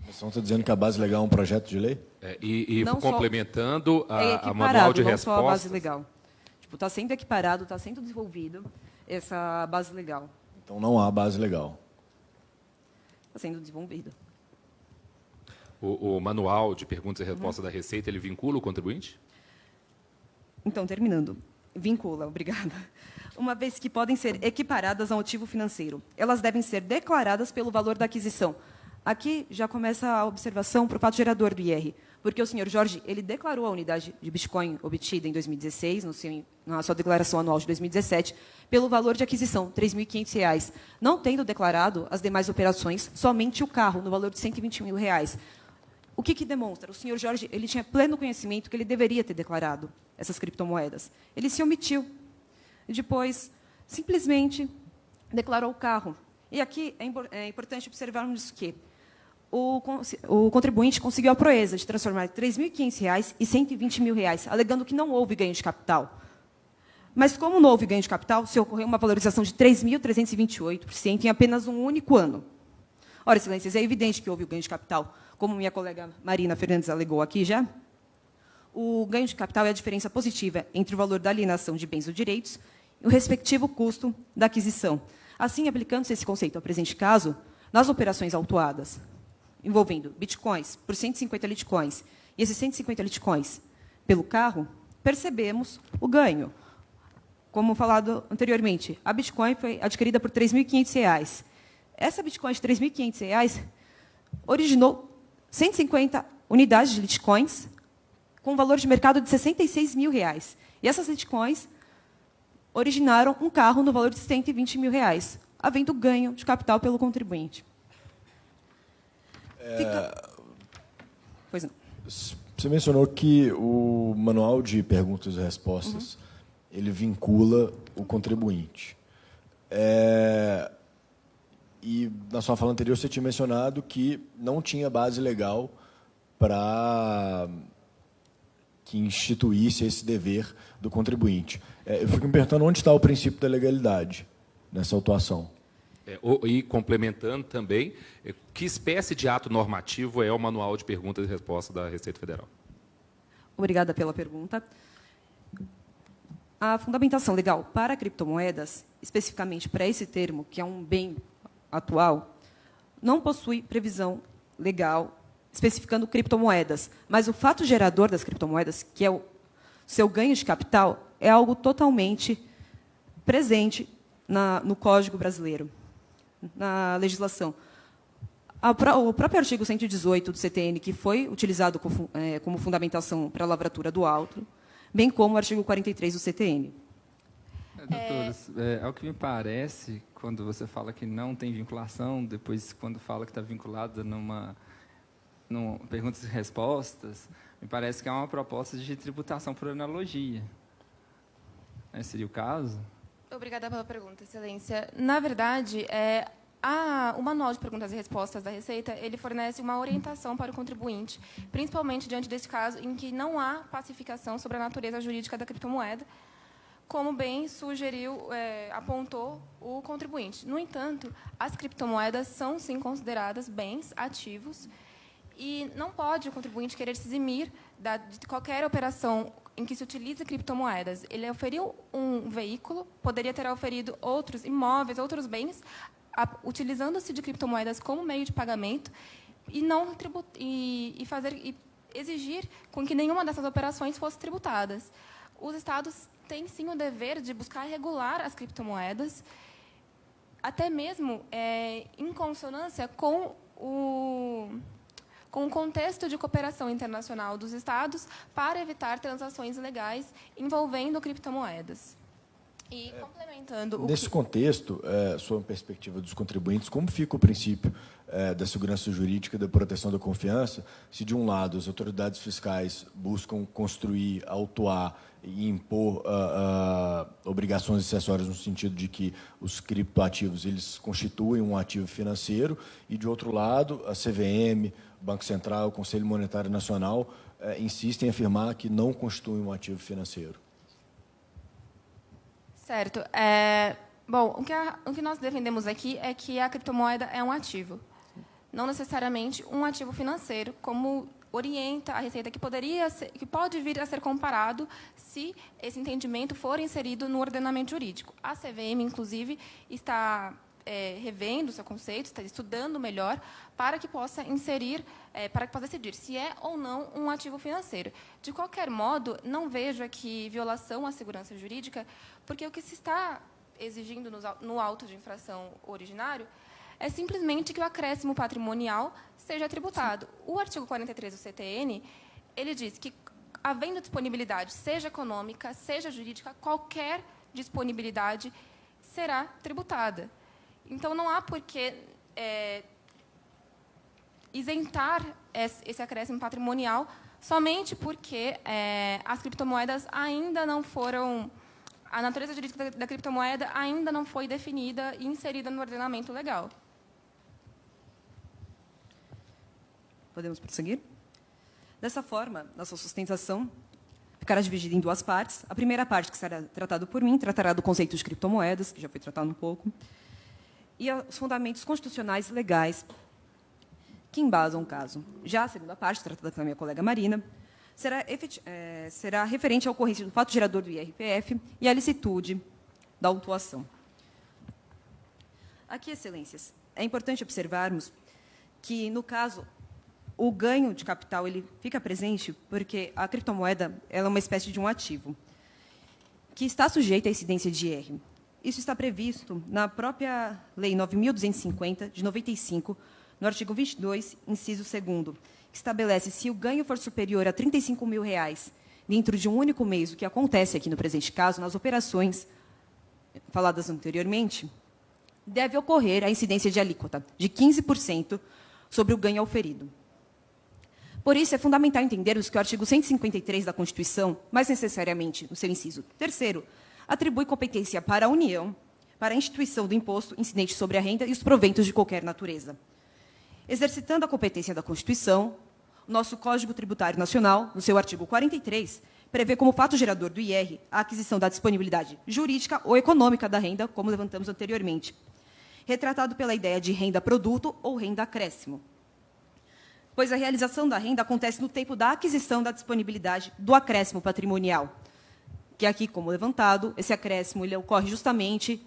Você não está dizendo que a base legal é um projeto de lei? E Não complementando a manual de não respostas... só a base legal. Está sendo equiparado, está sendo desenvolvido essa base legal. Então não há base legal. Está sendo desenvolvida. O manual de perguntas e respostas da Receita, ele vincula o contribuinte? Então, terminando. Vincula, obrigada. Uma vez que podem ser equiparadas ao ativo financeiro, elas devem ser declaradas pelo valor da aquisição. Aqui já começa a observação para o fato gerador do IR, porque o senhor Jorge ele declarou a unidade de Bitcoin obtida em 2016, na sua declaração anual de 2017, pelo valor de aquisição, R$ 3.500, não tendo declarado as demais operações, somente o carro, no valor de R$ 120 mil. O que demonstra? O senhor Jorge ele tinha pleno conhecimento que ele deveria ter declarado essas criptomoedas. Ele se omitiu. E depois, simplesmente, declarou o carro. E aqui é importante observarmos que o contribuinte conseguiu a proeza de transformar R$ 3.500 em R$ 120 mil, alegando que não houve ganho de capital. Mas, como não houve ganho de capital, se ocorreu uma valorização de 3.328% em apenas um único ano. Ora, excelências, é evidente que houve o ganho de capital, como minha colega Marina Fernandes alegou aqui já. O ganho de capital é a diferença positiva entre o valor da alienação de bens ou direitos e o respectivo custo da aquisição. Assim, aplicando-se esse conceito ao presente caso, nas operações autuadas, envolvendo bitcoins por 150 litecoins e esses 150 litecoins pelo carro, percebemos o ganho. Como falado anteriormente, a Bitcoin foi adquirida por R$ 3.500. Essa Bitcoin de R$ 3.500 originou 150 unidades de Litecoins com valor de mercado de R$ 66 mil. E essas Litecoins originaram um carro no valor de R$ 120 mil, havendo ganho de capital pelo contribuinte. Pois não. Você mencionou que o manual de perguntas e respostas ele vincula o contribuinte. E na sua fala anterior você tinha mencionado que não tinha base legal para que instituísse esse dever do contribuinte. Eu fico me perguntando onde está o princípio da legalidade nessa autuação. E complementando também, que espécie de ato normativo é o manual de perguntas e respostas da Receita Federal? Obrigada pela pergunta. A fundamentação legal para criptomoedas, especificamente para esse termo, que é um bem atual, não possui previsão legal especificando criptomoedas, mas o fato gerador das criptomoedas, que é o seu ganho de capital, é algo totalmente presente no Código Brasileiro, na legislação. O próprio artigo 118 do CTN, que foi utilizado como fundamentação para a lavratura do auto, bem como o artigo 43 do CTN. Doutores, ao que me parece, quando você fala que não tem vinculação, depois, quando fala que está vinculada numa perguntas e respostas, Me parece que é uma proposta de tributação por analogia. Seria o caso? Obrigada pela pergunta, Excelência. Na verdade, o Manual de Perguntas e Respostas da Receita ele fornece uma orientação para o contribuinte, principalmente diante desse caso em que não há pacificação sobre a natureza jurídica da criptomoeda, como bem apontou o contribuinte. No entanto, as criptomoedas são, sim, consideradas bens ativos e não pode o contribuinte querer se eximir de qualquer operação em que se utilize criptomoedas. Ele oferiu um veículo, poderia ter oferido outros imóveis, outros bens, utilizando-se de criptomoedas como meio de pagamento e não exigir com que nenhuma dessas operações fosse tributadas. Os estados têm sim o dever de buscar regular as criptomoedas, até mesmo em consonância com o contexto de cooperação internacional dos estados para evitar transações ilegais envolvendo criptomoedas. E complementando nesse contexto, sob a perspectiva dos contribuintes, como fica o princípio da segurança jurídica, da proteção da confiança, se de um lado as autoridades fiscais buscam construir, autuar e impor obrigações acessórias no sentido de que os criptoativos eles constituem um ativo financeiro e de outro lado a CVM, Banco Central, o Conselho Monetário Nacional insistem em afirmar que não constituem um ativo financeiro. Certo. Bom, o que nós defendemos aqui é que a criptomoeda é um ativo, não necessariamente um ativo financeiro, como orienta a Receita, que pode vir a ser comparado se esse entendimento for inserido no ordenamento jurídico. A CVM, inclusive, está revendo o seu conceito, está estudando melhor para que possa decidir se é ou não um ativo financeiro. De qualquer modo, não vejo aqui violação à segurança jurídica, porque o que se está exigindo no auto de infração originário é simplesmente que o acréscimo patrimonial seja tributado. O artigo 43 do CTN, ele diz que, havendo disponibilidade, seja econômica, seja jurídica, qualquer disponibilidade será tributada. Então, não há por que isentar esse acréscimo patrimonial somente porque as criptomoedas ainda não foram... A natureza jurídica da criptomoeda ainda não foi definida e inserida no ordenamento legal. Podemos prosseguir? Dessa forma, nossa sustentação ficará dividida em duas partes. A primeira parte, que será tratada por mim, tratará do conceito de criptomoedas, que já foi tratado um pouco, e os fundamentos constitucionais legais que embasam o caso. Já a segunda parte, tratada pela minha colega Marina, será referente à ocorrência do fato gerador do IRPF e à licitude da autuação. Aqui, excelências, é importante observarmos que, no caso, o ganho de capital ele fica presente porque a criptomoeda ela é uma espécie de um ativo que está sujeito à incidência de IR. Isso está previsto na própria Lei 9.250, de 95, no artigo 22, inciso 2º, que estabelece se o ganho for superior a R$ 35 mil dentro de um único mês, o que acontece aqui no presente caso, nas operações faladas anteriormente, deve ocorrer a incidência de alíquota de 15% sobre o ganho auferido. Por isso, é fundamental entendermos que o artigo 153 da Constituição, mais necessariamente no seu inciso 3º, atribui competência para a União, para a instituição do imposto incidente sobre a renda e os proventos de qualquer natureza. Exercitando a competência da Constituição, o nosso Código Tributário Nacional, no seu artigo 43, prevê como fato gerador do IR a aquisição da disponibilidade jurídica ou econômica da renda, como levantamos anteriormente, retratado pela ideia de renda-produto ou renda-acréscimo, pois a realização da renda acontece no tempo da aquisição da disponibilidade do acréscimo patrimonial, que aqui, como levantado, esse acréscimo ele ocorre justamente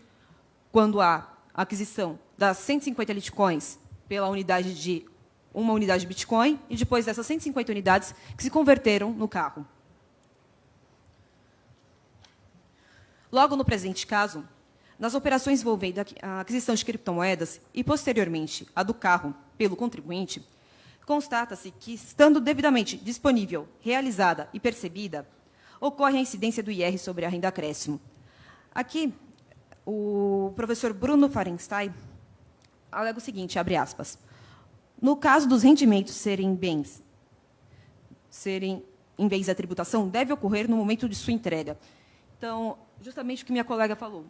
quando há a aquisição das 150 Litecoins pela unidade de uma unidade de Bitcoin e depois dessas 150 unidades que se converteram no carro. Logo no presente caso, nas operações envolvendo a aquisição de criptomoedas e, posteriormente, a do carro pelo contribuinte, constata-se que, estando devidamente disponível, realizada e percebida, ocorre a incidência do IR sobre a renda acréscimo. Aqui, o professor Bruno Farenstein alega o seguinte, abre aspas, no caso dos rendimentos serem bens serem, em vez da tributação, deve ocorrer no momento de sua entrega. Então, justamente o que minha colega falou.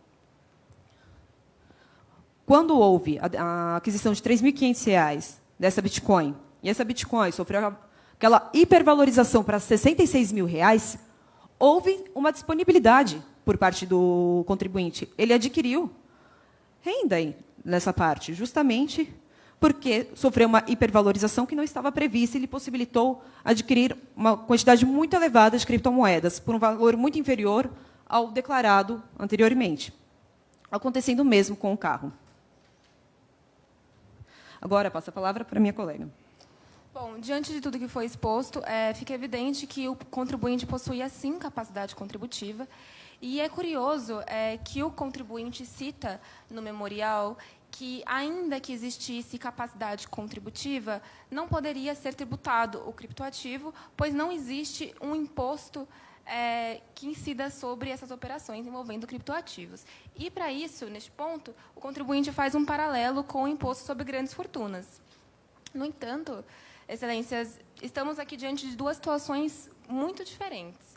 Quando houve a aquisição de R$ 3.500 dessa Bitcoin, e essa Bitcoin sofreu aquela hipervalorização para R$ 66.000, houve uma disponibilidade por parte do contribuinte. Ele adquiriu renda aí nessa parte, justamente porque sofreu uma hipervalorização que não estava prevista e lhe possibilitou adquirir uma quantidade muito elevada de criptomoedas por um valor muito inferior ao declarado anteriormente. Acontecendo o mesmo com o carro. Agora, passo a palavra para a minha colega. Bom, diante de tudo que foi exposto, fica evidente que o contribuinte possuía, sim, capacidade contributiva. E é curioso que o contribuinte cita no memorial que, ainda que existisse capacidade contributiva, não poderia ser tributado o criptoativo, pois não existe um imposto que incida sobre essas operações envolvendo criptoativos. E, para isso, neste ponto, o contribuinte faz um paralelo com o imposto sobre grandes fortunas. No entanto, Excelências, estamos aqui diante de duas situações muito diferentes.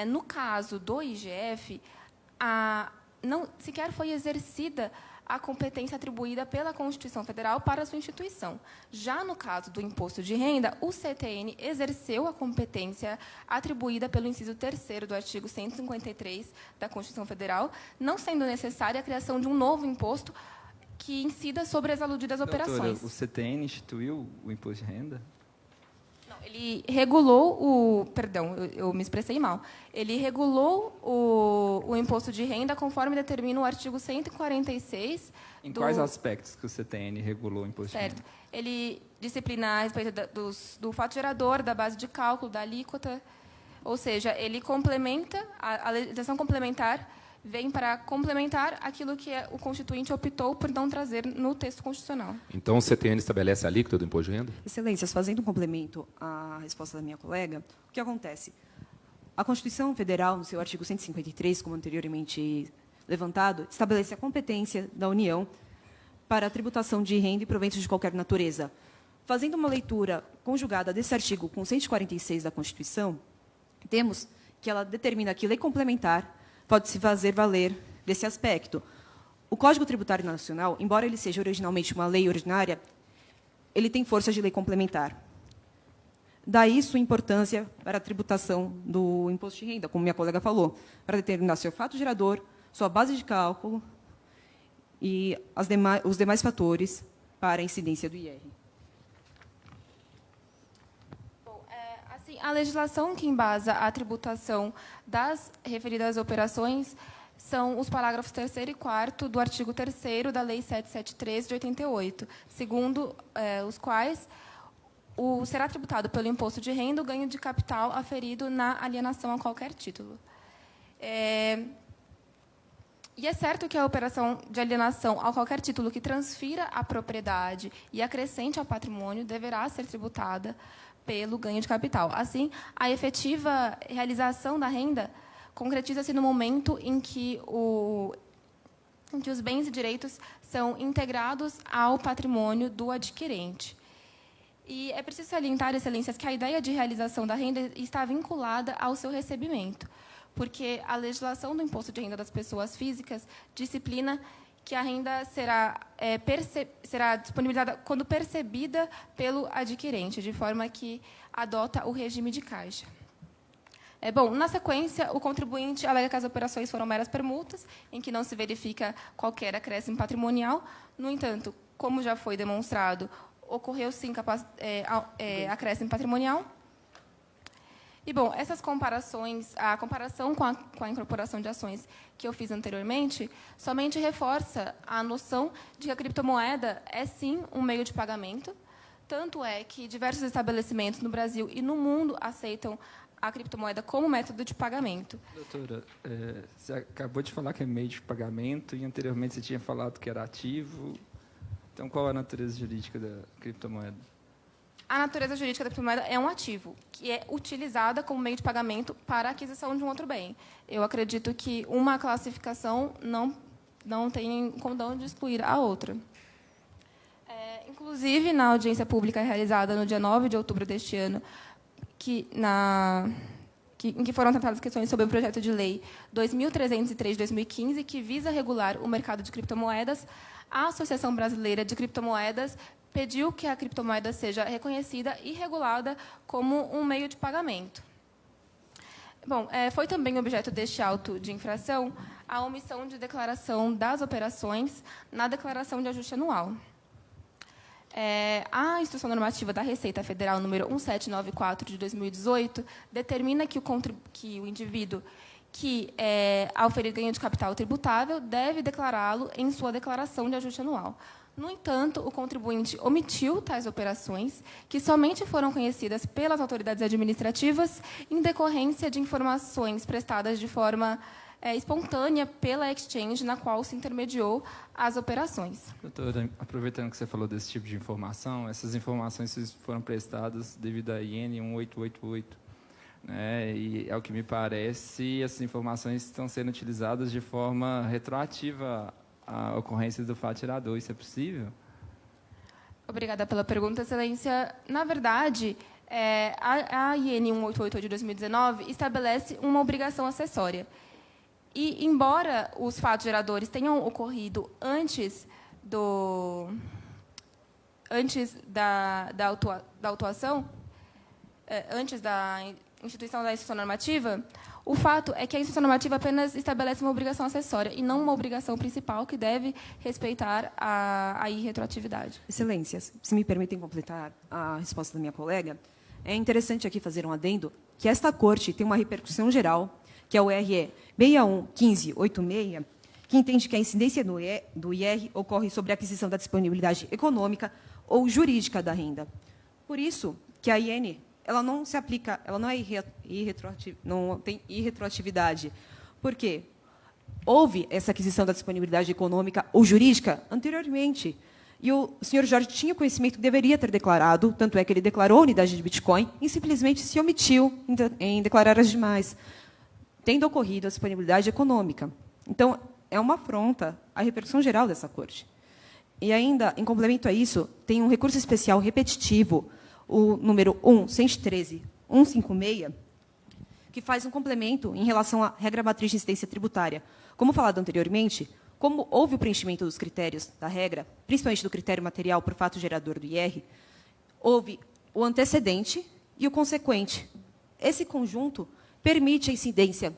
No caso do IGF, não sequer foi exercida a competência atribuída pela Constituição Federal para a sua instituição. Já no caso do imposto de renda, o CTN exerceu a competência atribuída pelo inciso 3º do artigo 153 da Constituição Federal, não sendo necessária a criação de um novo imposto que incida sobre as aludidas operações. Doutora, o CTN instituiu o imposto de renda? Não, ele regulou o... Perdão, eu me expressei mal. Ele regulou o imposto de renda conforme determina o artigo 146. Em quais aspectos que o CTN regulou o imposto de renda? Certo. Ele disciplina a respeito do fato gerador, da base de cálculo, da alíquota. Ou seja, ele complementa, a legislação complementar vem para complementar aquilo que o constituinte optou por não trazer no texto constitucional. Então, o CTN estabelece a alíquota do imposto de renda? Excelências, fazendo um complemento à resposta da minha colega, o que acontece? A Constituição Federal, no seu artigo 153, como anteriormente levantado, estabelece a competência da União para a tributação de renda e proventos de qualquer natureza. Fazendo uma leitura conjugada desse artigo com 146 da Constituição, temos que ela determina que lei complementar pode se fazer valer desse aspecto. O Código Tributário Nacional, embora ele seja originalmente uma lei ordinária, ele tem força de lei complementar. Daí sua importância para a tributação do imposto de renda, como minha colega falou, para determinar seu fato gerador, sua base de cálculo e os demais fatores para a incidência do IR. A legislação que embasa a tributação das referidas operações são os parágrafos 3º e 4º do artigo 3º da Lei 773, de 88, segundo os quais será tributado pelo imposto de renda o ganho de capital aferido na alienação a qualquer título. E é certo que a operação de alienação a qualquer título que transfira a propriedade e acrescente ao patrimônio deverá ser tributada pelo ganho de capital. Assim, a efetiva realização da renda concretiza-se no momento em que os bens e direitos são integrados ao patrimônio do adquirente. E é preciso salientar, Excelências, que a ideia de realização da renda está vinculada ao seu recebimento, porque a legislação do imposto de renda das pessoas físicas disciplina que a renda será disponibilizada quando percebida pelo adquirente, de forma que adota o regime de caixa. Bom, na sequência, o contribuinte alega que as operações foram meras permutas, em que não se verifica qualquer acréscimo patrimonial. No entanto, como já foi demonstrado, ocorreu, sim, acréscimo patrimonial. E, bom, essas comparações, a comparação com a incorporação de ações que eu fiz anteriormente, somente reforça a noção de que a criptomoeda é, sim, um meio de pagamento. Tanto é que diversos estabelecimentos no Brasil e no mundo aceitam a criptomoeda como método de pagamento. Doutora, você acabou de falar que é meio de pagamento e anteriormente você tinha falado que era ativo. Então, qual é a natureza jurídica da criptomoeda? A natureza jurídica da criptomoeda é um ativo, que é utilizada como meio de pagamento para a aquisição de um outro bem. Eu acredito que uma classificação não tem condão de excluir a outra. Inclusive, na audiência pública realizada no dia 9 de outubro deste ano, em que foram tratadas questões sobre o projeto de lei 2.303 de 2015, que visa regular o mercado de criptomoedas, a Associação Brasileira de Criptomoedas pediu que a criptomoeda seja reconhecida e regulada como um meio de pagamento. Bom, foi também objeto deste auto de infração a omissão de declaração das operações na declaração de ajuste anual. A Instrução Normativa da Receita Federal número 1794 de 2018 determina que o indivíduo que ao oferir ganho de capital tributável deve declará-lo em sua declaração de ajuste anual. No entanto, o contribuinte omitiu tais operações, que somente foram conhecidas pelas autoridades administrativas em decorrência de informações prestadas de forma espontânea pela exchange na qual se intermediou as operações. Doutora, aproveitando que você falou desse tipo de informação, essas informações foram prestadas devido à IN 1888. Né? E, ao que me parece, essas informações estão sendo utilizadas de forma retroativa à ocorrência do fato gerador. Isso é possível? Obrigada pela pergunta, Excelência. Na verdade, a IN 1888 de 2019 estabelece uma obrigação acessória. E, embora os fatos geradores tenham ocorrido antes da autuação, antes da instituição da instrução normativa, o fato é que a instrução normativa apenas estabelece uma obrigação acessória e não uma obrigação principal que deve respeitar a irretroatividade. Excelências, se me permitem completar a resposta da minha colega, é interessante aqui fazer um adendo que esta Corte tem uma repercussão geral, que é o RE 611586, que entende que a incidência do IR ocorre sobre a aquisição da disponibilidade econômica ou jurídica da renda. Por isso que a IN ela não se aplica, ela não não tem irretroatividade. Por quê? Houve essa aquisição da disponibilidade econômica ou jurídica anteriormente. E o senhor Jorge tinha conhecimento, deveria ter declarado, tanto é que ele declarou a unidade de Bitcoin e simplesmente se omitiu em declarar as demais, tendo ocorrido a disponibilidade econômica. Então, é uma afronta à repercussão geral dessa Corte. E ainda, em complemento a isso, tem um recurso especial repetitivo, o número 113.156, que faz um complemento em relação à regra matriz de incidência tributária. Como falado anteriormente, como houve o preenchimento dos critérios da regra, principalmente do critério material por fato gerador do IR, houve o antecedente e o consequente. Esse conjunto permite a incidência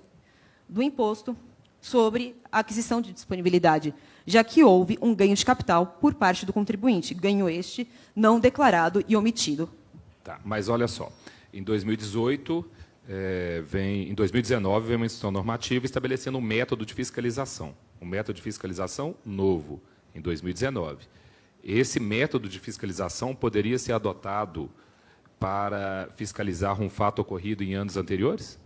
do imposto sobre a aquisição de disponibilidade, já que houve um ganho de capital por parte do contribuinte, ganho este não declarado e omitido. Tá, mas olha só, em 2018, em 2019, vem uma instituição normativa estabelecendo um método de fiscalização. Um método de fiscalização novo, em 2019. Esse método de fiscalização poderia ser adotado para fiscalizar um fato ocorrido em anos anteriores?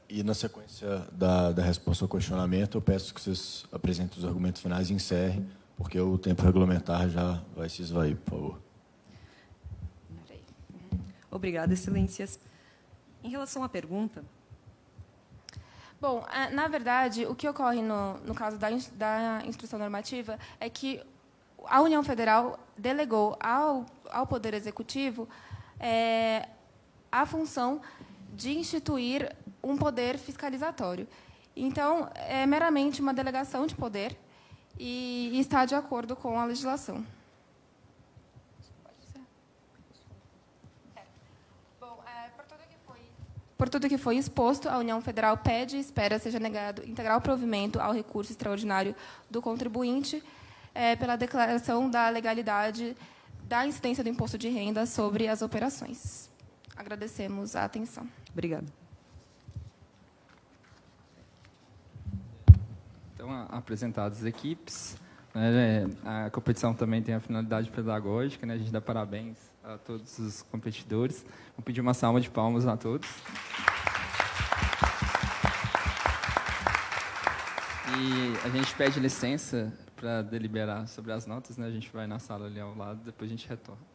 E, na sequência da resposta ao questionamento, eu peço que vocês apresentem os argumentos finais e encerrem, porque o tempo regulamentar já vai se esvair, por favor. Obrigada, Excelências. Em relação à pergunta... Bom, na verdade, o que ocorre no caso da instrução normativa é que a União Federal delegou ao Poder Executivo a função de instituir um poder fiscalizatório. Então, é meramente uma delegação de poder e está de acordo com a legislação. Bom, por tudo que foi exposto, a União Federal pede e espera seja negado integral provimento ao recurso extraordinário do contribuinte pela declaração da legalidade da incidência do imposto de renda sobre as operações. Agradecemos a atenção. Obrigada. Então, apresentadas as equipes, né, a competição também tem a finalidade pedagógica, né, a gente dá parabéns a todos os competidores. Vou pedir uma salva de palmas a todos. E a gente pede licença para deliberar sobre as notas, né, a gente vai na sala ali ao lado, depois a gente retorna.